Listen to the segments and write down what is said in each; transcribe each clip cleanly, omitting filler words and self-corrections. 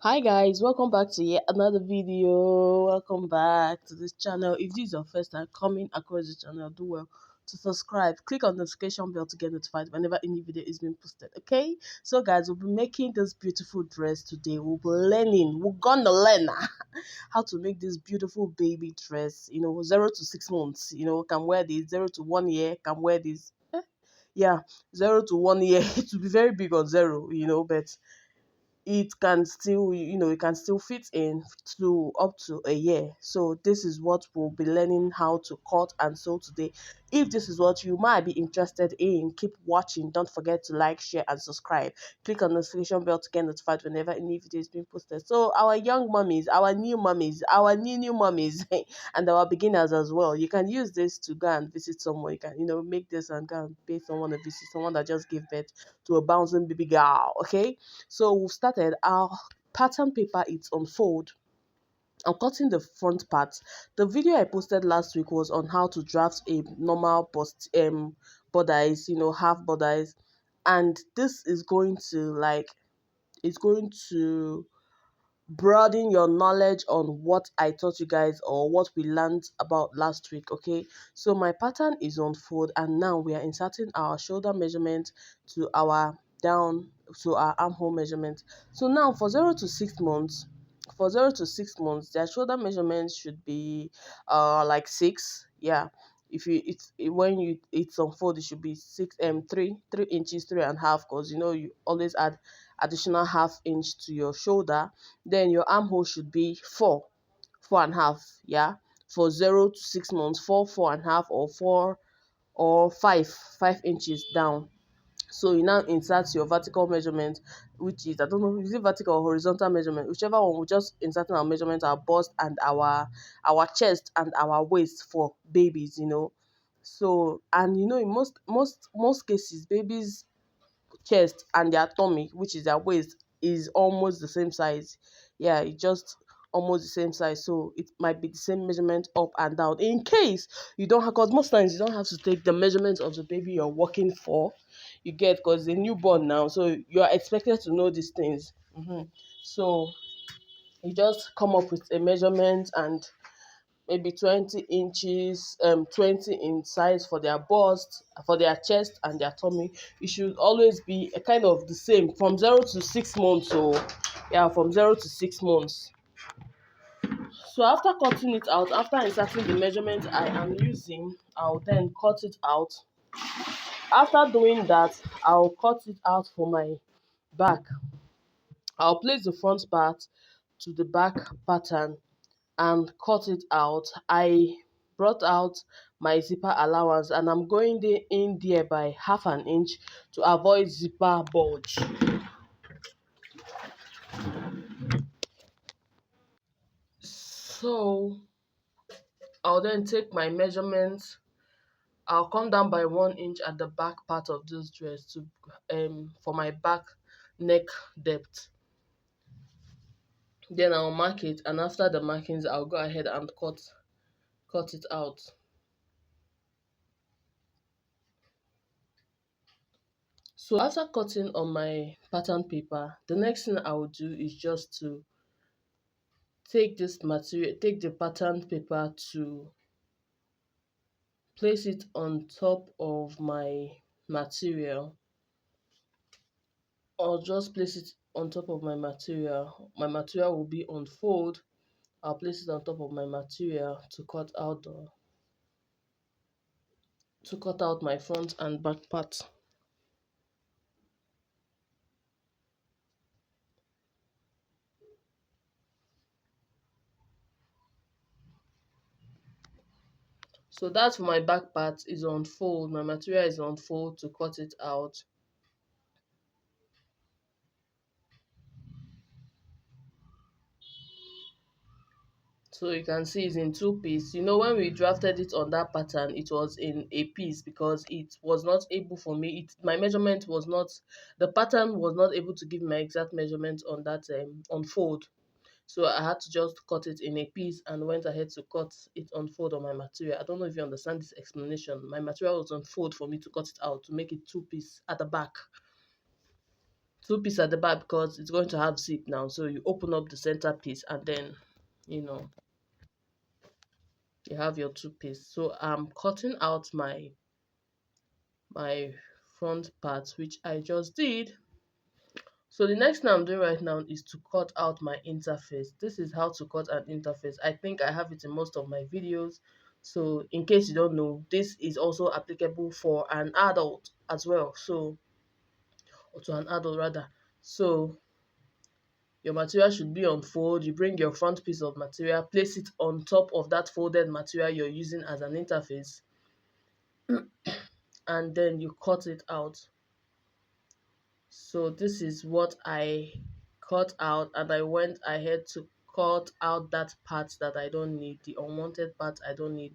Hi guys, welcome back to yet another video. Welcome back to this channel. If this is your first time coming across this channel, do well to subscribe. Click on the notification bell to get notified whenever any video is being posted. Okay, so guys, we'll be making this beautiful dress today. We're gonna learn how to make this beautiful baby dress. 0 to 6 months. Can wear this. 0 to 1 year can wear this. Yeah, 0 to 1 year. It will be very big on zero. But it can still fit in to up to a year. So this is what we'll be learning how to cut and sew today. If this is what you might be interested in, keep watching. Don't forget to like, share and subscribe. Click on the notification bell to get notified whenever any video is being posted. So our young mummies, our new mummies, our new mummies and our beginners as well, you can use this to go and visit someone. You can make this and go and pay someone a visit, someone that just gave birth to a bouncing baby girl. Okay, so we've started. Our pattern paper is on fold. I'm cutting the front part. The video I posted last week was on how to draft a normal bodice, half bodice, and this is going to it's going to broaden your knowledge on what I taught you guys or what we learned about last week. Okay, so my pattern is on fold, and now we are inserting our shoulder measurement to our down to our armhole measurement. So now for 0 to 6 months, their shoulder measurements should be like 6. Yeah, if you it's when you it's on fold, it should be 3 inches, 3.5, because you always add additional half inch to your shoulder. Then your armhole should be 4.5. Yeah, for 0 to 6 months, 4.5, or 5 inches down. So you now insert your vertical measurement, which is, I don't know, is it vertical or horizontal measurement, whichever one. We just inserting our measurement, our bust and our chest and our waist for babies. So, and in most cases, babies chest and their tummy, which is their waist, is almost the same size. Yeah, it's just almost the same size. So it might be the same measurement up and down. In case you don't have, because most times you don't have to take the measurement of the baby you're working for. You get, because a newborn now, so you are expected to know these things. So you just come up with a measurement, and maybe 20 inches, 20 in size for their bust, for their chest and their tummy. It should always be a kind of the same from 0 to 6 months. So yeah, from 0 to 6 months. So after cutting it out, after inserting the measurement I am using, I'll then cut it out. After doing that, I'll cut it out for my back. I'll place the front part to the back pattern and cut it out. I brought out my zipper allowance, and I'm going in there by half an inch to avoid zipper bulge. So I'll then take my measurements. I'll come down by 1 inch at the back part of this dress to for my back neck depth. Then I'll mark it, and after the markings, I'll go ahead and cut it out. So after cutting on my pattern paper, the next thing I will do is just to take the pattern paper to place it on top of my material, or just place it on top of my material. My material will be on fold. I'll place it on top of my material to cut out my front and back part. So that's for my back part is on fold. My material is on fold to cut it out. So you can see it's in two pieces. When we drafted it on that pattern, it was in a piece because it was not able for me. My measurement was not, the pattern was not able to give my exact measurement on that on fold. So I had to just cut it in a piece and went ahead to cut it on fold on my material. I don't know if you understand this explanation. My material was on fold for me to cut it out to make it two piece at the back. two piece at the back because it's going to have zip now. So you open up the center piece and then, you know, you have your two piece. So I'm cutting out my front part, which I just did. So the next thing I'm doing right now is to cut out my interface. This is how to cut an interface. I think I have it in most of my videos. So in case you don't know, this is also applicable for an adult as well. So, or to an adult rather. So your material should be on fold. You bring your front piece of material, place it on top of that folded material you're using as an interface, and then you cut it out. So this is what I cut out, and I went ahead to cut out that part that I don't need, the unwanted part I don't need.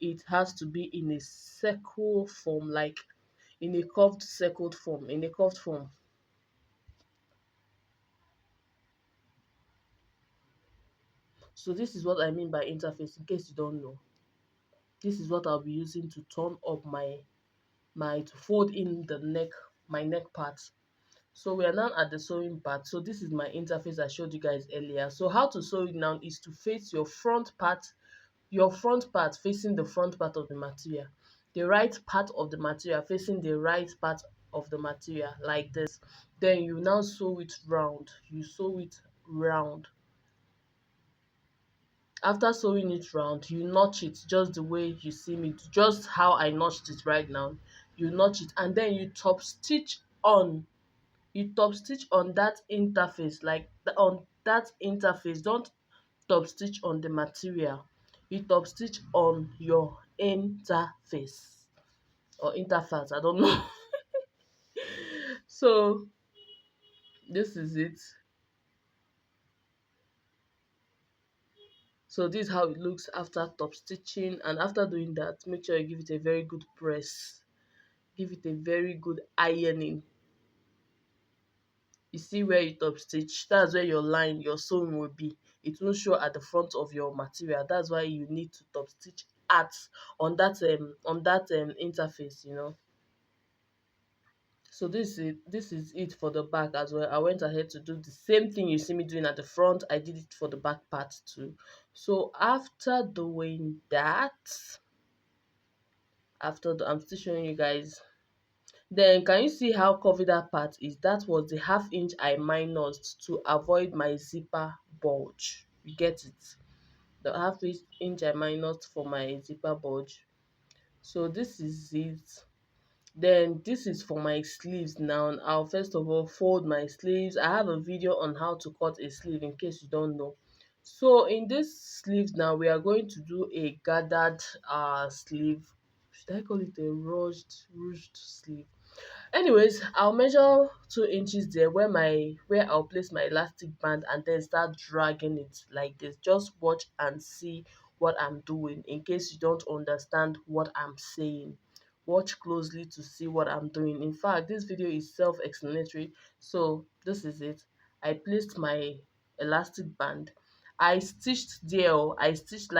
It has to be in a circle form, like in a curved circled form, in a curved form. So this is what I mean by interface, in case you don't know. This is what I'll be using to turn up to fold in the neck, my neck part. So we are now at the sewing part. So this is my interface I showed you guys earlier. So how to sew it now is to face your front part facing the front part of the material, the right part of the material facing the right part of the material, like this. Then you now sew it round. You sew it round. After sewing it round, you notch it just the way you see me, just how I notched it right now. You notch it and then you top stitch on. You top stitch on that interface, like on that interface. Don't top stitch on the material. You top stitch on your interface or interface, I don't know. So this is it. So this is how it looks after top stitching, and after doing that, make sure you give it a very good press. Give it a very good ironing. You see where you top stitch, that's where your line, your sewing will be. It won't show at the front of your material. That's why you need to top stitch at on that interface, you know. So this is it for the back as well. I went ahead to do the same thing you see me doing at the front. I did it for the back part too. So after doing that, I'm still showing you guys. Then can you see how curvy that part is? That was the half inch I minused to avoid my zipper bulge. You get it? The half inch I minused for my zipper bulge. So this is it. Then this is for my sleeves now. I'll first of all fold my sleeves. I have a video on how to cut a sleeve in case you don't know. So in this sleeve now, we are going to do a gathered sleeve. Should I call it a ruched sleeve? Anyways, I'll measure 2 inches there where I'll place my elastic band and then start dragging it like this. Just watch and see what I'm doing in case you don't understand what I'm saying. Watch closely to see what I'm doing. In fact, this video is self-explanatory. So this is it. I placed my elastic band. I stitched there. I stitched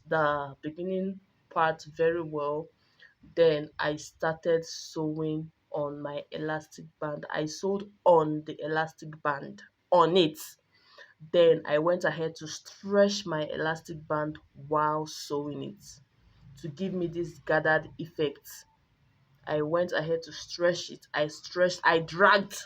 the beginning part very well. Then I started sewing on my elastic band. I sewed on the elastic band, on it. Then I went ahead to stretch my elastic band while sewing it to give me this gathered effect. I went ahead to stretch it. I dragged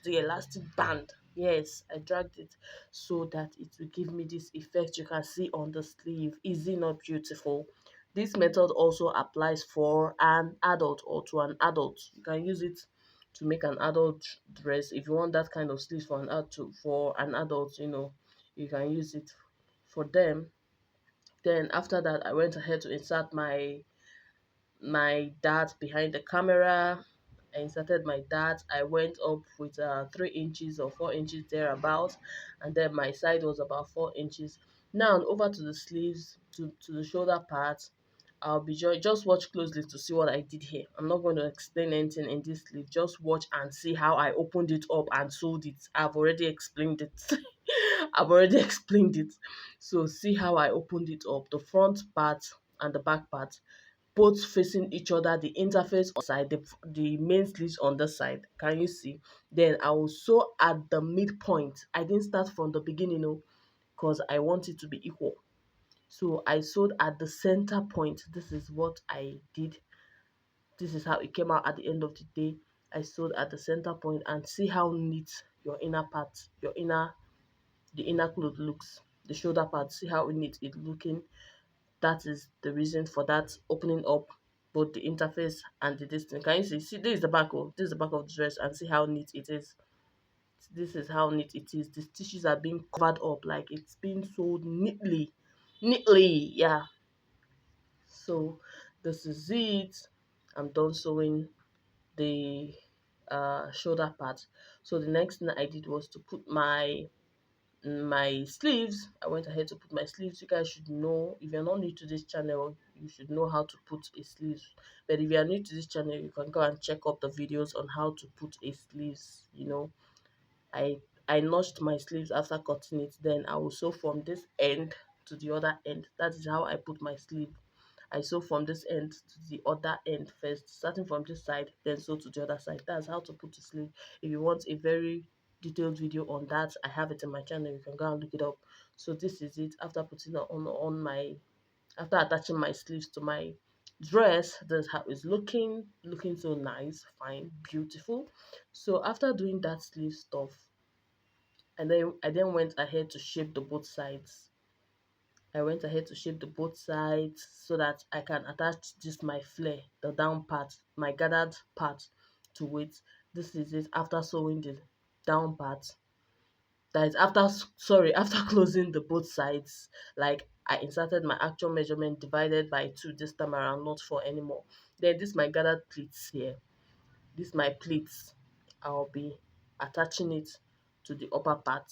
the elastic band. Yes, I dragged it so that it will give me this effect you can see on the sleeve. Is it not beautiful? This method also applies for an adult or to an adult. You can use it to make an adult dress. If you want that kind of sleeves for an adult, you can use it for them. Then after that, I went ahead to insert my dart behind the camera. I inserted my dart. I went up with 3 inches or 4 inches thereabout, and then my side was about 4 inches. Now over to the sleeves, to the shoulder part. I'll be just watch closely to see what I did here. I'm not going to explain anything in this sleeve. Just watch and see how I opened it up and sewed it. I've already explained it. I've already explained it. So see how I opened it up, the front part and the back part. both facing each other, the interface on side, the main sleeves on the side. Can you see? Then I will sew at the midpoint. I didn't start from the beginning, no, because I want it to be equal. So I sewed at the center point. This is what I did. This is how it came out at the end of the day. I sewed at the center point, and see how neat your inner part, the inner cloth looks. The shoulder part, see how neat it's looking. That is the reason for that opening up both the interface and the distance. Can you see? See, this is the back of the dress, and see how neat it is. This is how neat it is. The stitches are being covered up, like it's being sewed neatly. Yeah. So this is it. I'm done sewing the shoulder part. So the next thing I did was to put my sleeves. I went ahead to put my sleeves. You guys should know, if you're not new to this channel, you should know how to put a sleeves. But if you are new to this channel, you can go and check up the videos on how to put a sleeves. I I notched my sleeves after cutting it. Then I will sew from this end to the other end. That is how I put my sleeve. I sew from this end to the other end first, starting from this side, then sew to the other side. That's how to put a sleeve. If you want a very detailed video on that, I have it in my channel. You can go and look it up. So this is it. After putting it after attaching my sleeves to my dress, that's how it's looking so nice, fine, beautiful. So after doing that sleeve stuff, and then I then went ahead to shape the both sides. I went ahead to shape the both sides so that I can attach this my flare, the down part, my gathered part to it. This is it after sewing the down part. That is after closing the both sides. Like, I inserted my actual measurement divided by 2 this time around, not 4 anymore. Then this my gathered pleats here. This my pleats. I'll be attaching it to the upper part.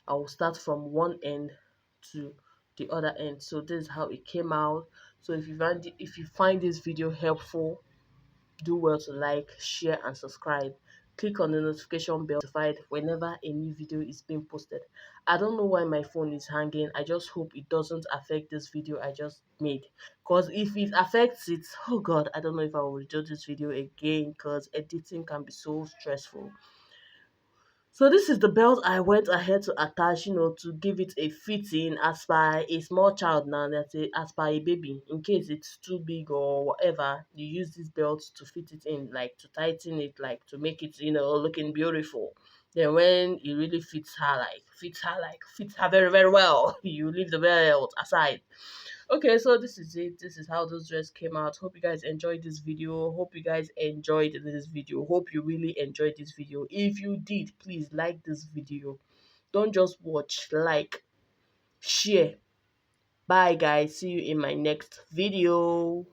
I will start from one end to the other end. So this is how it came out. So if you find this video helpful, do well to like, share, and subscribe. Click on the notification bell to be notified whenever a new video is being posted. I don't know why my phone is hanging. I just hope it doesn't affect this video I just made. Because if it affects it, oh god, I don't know if I will do this video again, because editing can be so stressful. So this is the belt I went ahead to attach, to give it a fitting as per a small child now, as per a baby. In case it's too big or whatever, you use this belt to fit it in, like to tighten it, like to make it, looking beautiful. Then when it really fits her very, very well, you leave the belt aside. Okay, so this is it. This is how this dress came out. Hope you guys enjoyed this video. Hope you guys enjoyed this video. Hope you really enjoyed this video. If you did, please like this video. Don't just watch, like, share. Bye guys, see you in my next video.